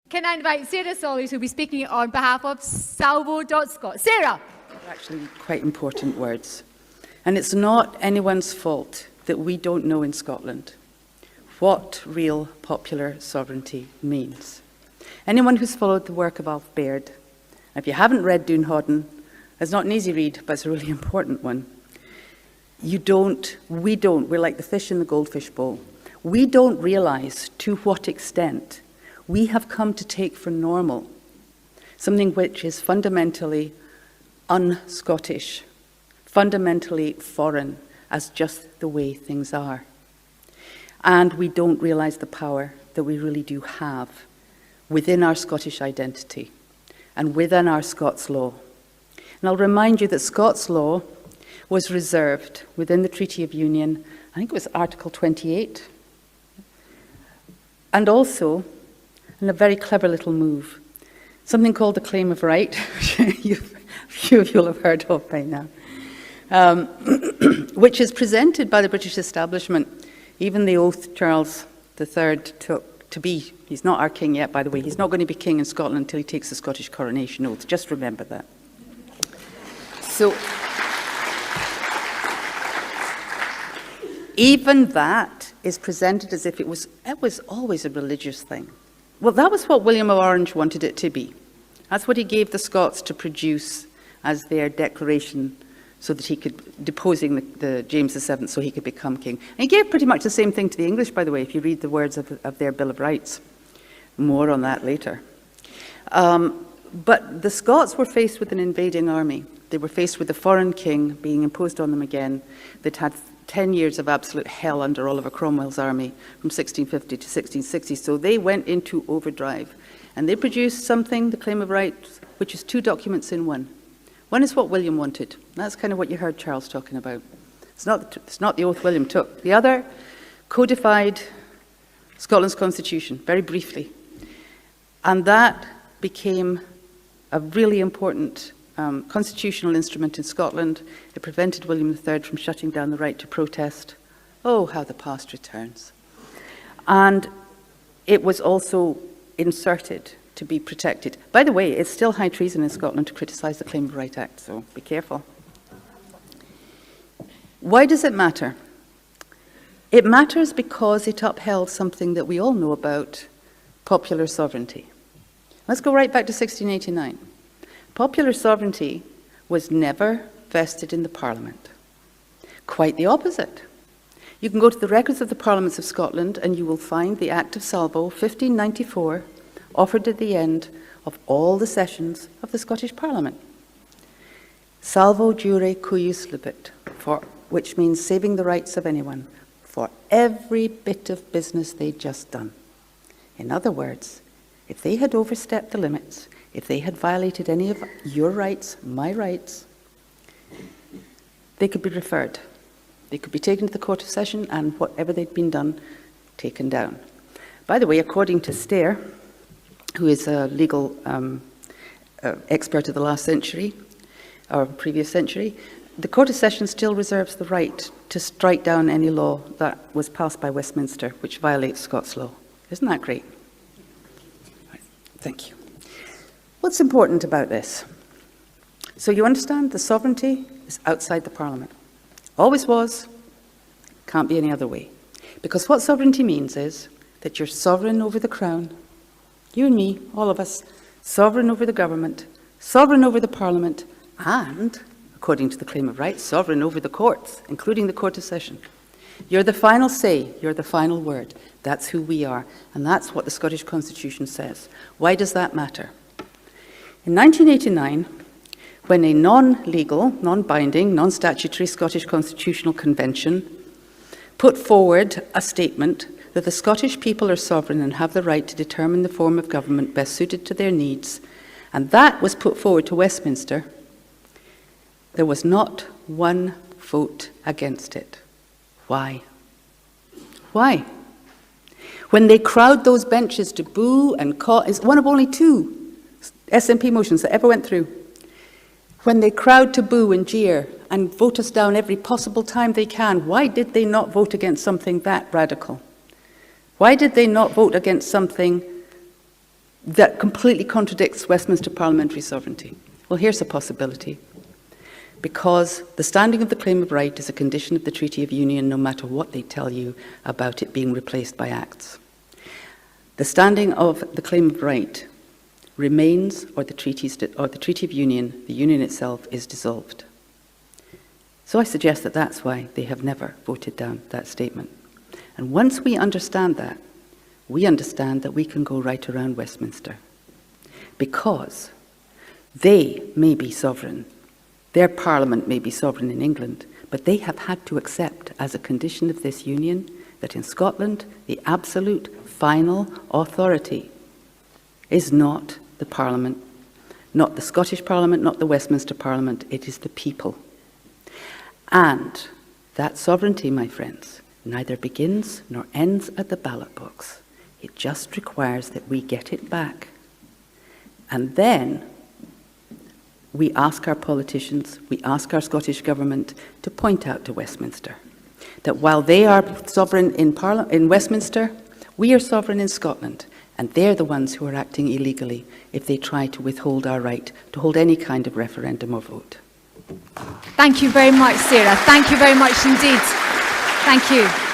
Can I invite Sara Salyers, who will be speaking on behalf of Salvo.Scot. Sara! Actually, quite important words. And it's not anyone's fault that we don't know in Scotland what real popular sovereignty means. Anyone who's followed the work of Alf Baird, if you haven't read Doonhodden, it's not an easy read, but it's a really important one. We're like the fish in the goldfish bowl. We don't realise to what extent we have come to take for normal something which is fundamentally un-Scottish, fundamentally foreign, as just the way things are. And we don't realise the power that we really do have within our Scottish identity and within our Scots law. And I'll remind you that Scots law was reserved within the Treaty of Union, I think it was Article 28, and also, in a very clever little move, something called the Claim of Right, which few of you will have heard of by now, which is presented by the British establishment. Even the oath Charles III took to be, he's not our king yet, by the way, he's not going to be king in Scotland until he takes the Scottish coronation oath, just remember that. So, even that is presented as if it was always a religious thing. Well, that was what William of Orange wanted it to be. That's what he gave the Scots to produce as their declaration so that he could, deposing the James VII so he could become king. And he gave pretty much the same thing to the English, by the way, if you read the words of their Bill of Rights. More on that later. But the Scots were faced with an invading army. They were faced with a foreign king being imposed on them again that had 10 years of absolute hell under Oliver Cromwell's army from 1650 to 1660. So they went into overdrive. And they produced something, the Claim of Right, which is two documents in one. One is what William wanted. That's kind of what you heard Charles talking about. It's not the oath William took. The other codified Scotland's constitution, very briefly. And that became a really important constitutional instrument in Scotland. It prevented William III from shutting down the right to protest. Oh, how the past returns. And it was also inserted to be protected. By the way, it's still high treason in Scotland to criticise the Claim of Right Act, so be careful. Why does it matter? It matters because it upheld something that we all know about, popular sovereignty. Let's go right back to 1689. Popular sovereignty was never vested in the Parliament. Quite the opposite. You can go to the records of the Parliaments of Scotland and you will find the Act of Salvo, 1594, offered at the end of all the sessions of the Scottish Parliament. Salvo jure cuius libet, which means saving the rights of anyone for every bit of business they'd just done. In other words, if they had overstepped the limits, if they had violated any of your rights, my rights, they could be referred. They could be taken to the Court of Session and whatever they'd been done, taken down. By the way, according to Stair, who is a legal expert of the last century, or previous century, the Court of Session still reserves the right to strike down any law that was passed by Westminster, which violates Scots law. Isn't that great? Right. Thank you. What's important about this? So you understand the sovereignty is outside the Parliament. Always was, can't be any other way. Because what sovereignty means is that you're sovereign over the Crown, you and me, all of us, sovereign over the government, sovereign over the Parliament, and, according to the Claim of Right, sovereign over the courts, including the Court of Session. You're the final say, you're the final word. That's who we are, and that's what the Scottish Constitution says. Why does that matter? In 1989, when a non-legal, non-binding, non-statutory Scottish Constitutional Convention put forward a statement that the Scottish people are sovereign and have the right to determine the form of government best suited to their needs, and that was put forward to Westminster, there was not one vote against it. Why? Why? When they crowd those benches to boo and call, it's one of only two SNP motions that ever went through. When they crowd to boo and jeer and vote us down every possible time they can, why did they not vote against something that radical? Why did they not vote against something that completely contradicts Westminster parliamentary sovereignty. Well, here's a possibility. Because the standing of the claim of right is a condition of the Treaty of Union, no matter what they tell you about it being replaced by acts. The standing of the claim of right remains, or the Treaty of Union, the Union itself, is dissolved. So I suggest that that's why they have never voted down that statement. And once we understand that we can go right around Westminster. Because they may be sovereign, their parliament may be sovereign in England, but they have had to accept as a condition of this union that in Scotland, the absolute final authority is not the Parliament, not the Scottish Parliament, not the Westminster Parliament, it is the people. And that sovereignty, my friends, neither begins nor ends at the ballot box. It just requires that we get it back. And then we ask our politicians, we ask our Scottish Government to point out to Westminster that while they are sovereign in Westminster, we are sovereign in Scotland, and they're the ones who are acting illegally if they try to withhold our right to hold any kind of referendum or vote. Thank you very much, Sarah. Thank you very much indeed. Thank you.